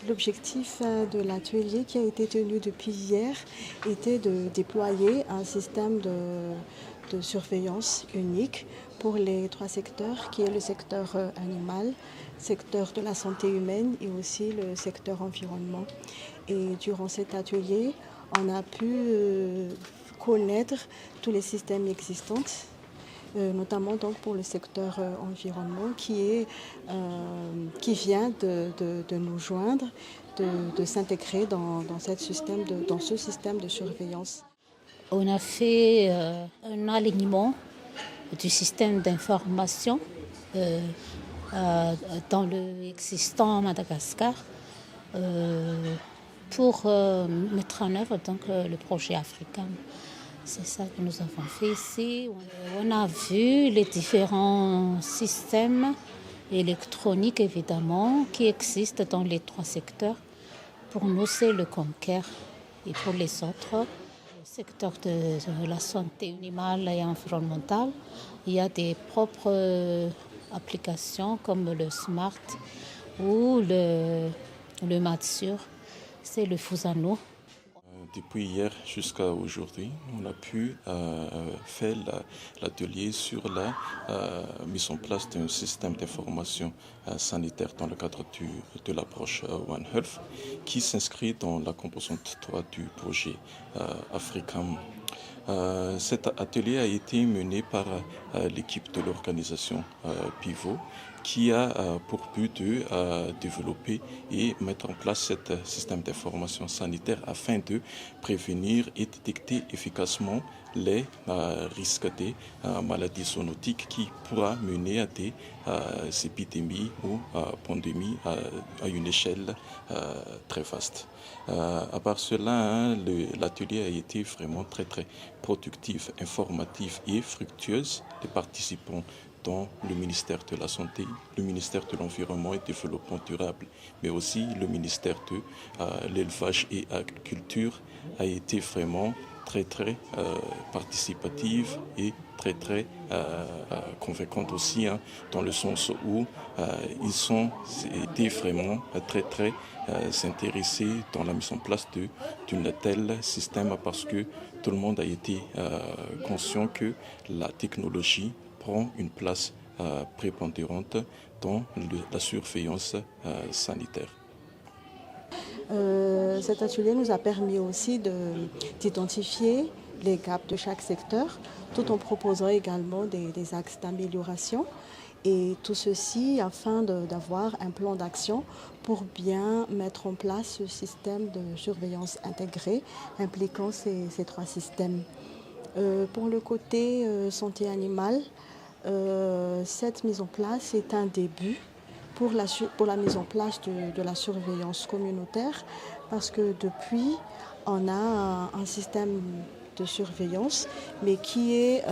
L'objectif de l'atelier qui a été tenu depuis hier était de déployer un système de surveillance unique pour les trois secteurs, qui est le secteur animal, secteur de la santé humaine et aussi le secteur environnement. Et durant cet atelier, on a pu connaître tous les systèmes existants, notamment donc pour le secteur environnement qui vient de nous joindre, de s'intégrer dans ce système de surveillance. On a fait un alignement du système d'information dans le existant à Madagascar pour mettre en œuvre donc, le projet africain. C'est ça que nous avons fait ici. On a vu les différents systèmes électroniques, évidemment, qui existent dans les trois secteurs. Pour nous, c'est le Conquer. Et pour les autres, le secteur de la santé animale et environnementale, il y a des propres applications comme le Smart ou le Matsur. C'est le Fusano. Depuis hier jusqu'à aujourd'hui, on a pu faire l'atelier sur la mise en place d'un système d'information sanitaire dans le cadre de l'approche One Health qui s'inscrit dans la composante 3 du projet Africam. Cet atelier a été mené par l'équipe de l'organisation Pivot qui a pour but de développer et mettre en place ce système d'information sanitaire afin de prévenir et détecter efficacement les risques des maladies zoonotiques qui pourra mener à des épidémies ou pandémies à une échelle très vaste. À part cela, l'atelier a été vraiment très productif, informatif et fructueuse. Les participants dont le ministère de la Santé, le ministère de l'Environnement et du Développement durable, mais aussi le ministère de l'Élevage et Agriculture a été vraiment très participative et très convaincante aussi, dans le sens où ils ont été vraiment très s'intéresser dans la mise en place d'un tel système parce que tout le monde a été conscient que la technologie prend une place prépondérante dans la surveillance sanitaire. Cet atelier nous a permis aussi d'identifier les gaps de chaque secteur, tout en proposant également des axes d'amélioration. Et tout ceci afin d'avoir un plan d'action pour bien mettre en place ce système de surveillance intégrée impliquant ces trois systèmes. Pour le côté santé animale, cette mise en place est un début pour la mise en place de la surveillance communautaire parce que depuis, on a un système de surveillance, mais qui est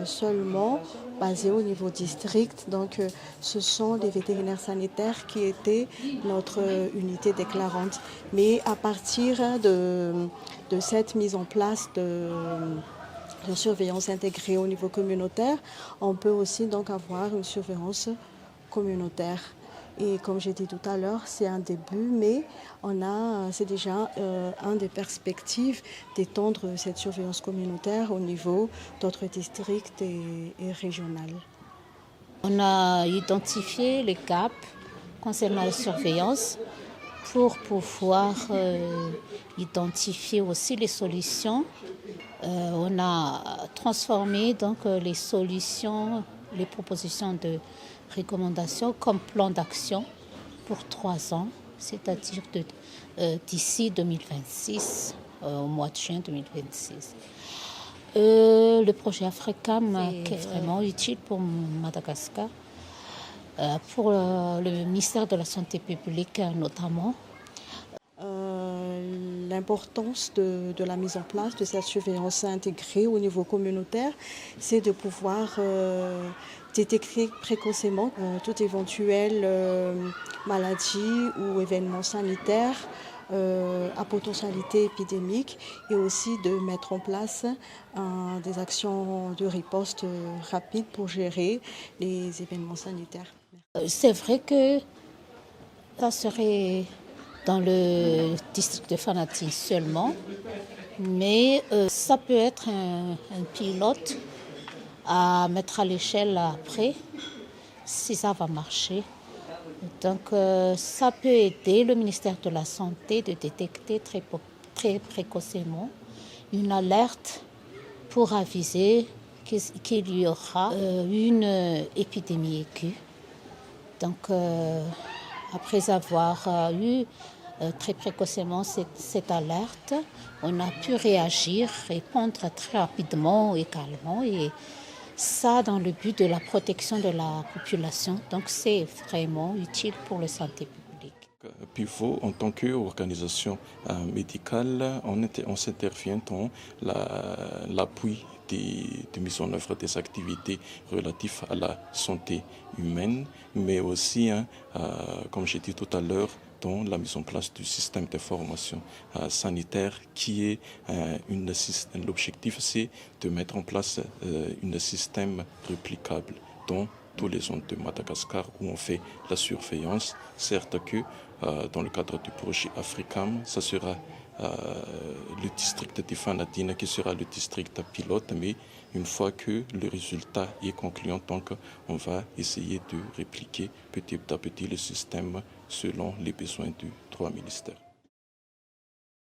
seulement basé au niveau district. Donc, ce sont les vétérinaires sanitaires qui étaient notre unité déclarante. Mais à partir de cette mise en place de surveillance intégrée au niveau communautaire, on peut aussi donc avoir une surveillance communautaire. Et comme j'ai dit tout à l'heure, c'est un début, mais c'est déjà une des perspectives d'étendre cette surveillance communautaire au niveau d'autres districts et régionales. On a identifié les gaps concernant la surveillance pour pouvoir identifier aussi les solutions. On a transformé donc les solutions, les propositions de recommandations comme plan d'action pour 3 ans, c'est-à-dire d'ici 2026, au mois de juin 2026. Le projet Africam qui est vraiment utile pour Madagascar, pour le ministère de la Santé publique notamment. L'importance de la mise en place de cette surveillance intégrée au niveau communautaire, c'est de pouvoir détecter précocement toute éventuelle maladie ou événement sanitaire à potentialité épidémique et aussi de mettre en place des actions de riposte rapide pour gérer les événements sanitaires. C'est vrai que ça serait dans le district de Fanatin seulement, mais ça peut être un pilote à mettre à l'échelle après, si ça va marcher. Donc ça peut aider le ministère de la Santé de détecter très précocement une alerte pour aviser qu'il y aura une épidémie aiguë. Donc après avoir eu très précocement cette alerte, on a pu réagir, répondre très rapidement également, et ça dans le but de la protection de la population. Donc c'est vraiment utile pour la santé publique. Pivot, en tant qu'organisation médicale, on s'intervient dans l'appui de mise en œuvre des activités relatives à la santé humaine, mais aussi, comme j'ai dit tout à l'heure, dans la mise en place du système d'information sanitaire qui est l'objectif, c'est de mettre en place un système réplicable dans tous les zones de Madagascar où on fait la surveillance. Certes que dans le cadre du projet Africam, ça sera le district de Fanatin qui sera le district pilote, mais une fois que le résultat est concluant, donc on va essayer de répliquer petit à petit le système selon les besoins du droit ministère.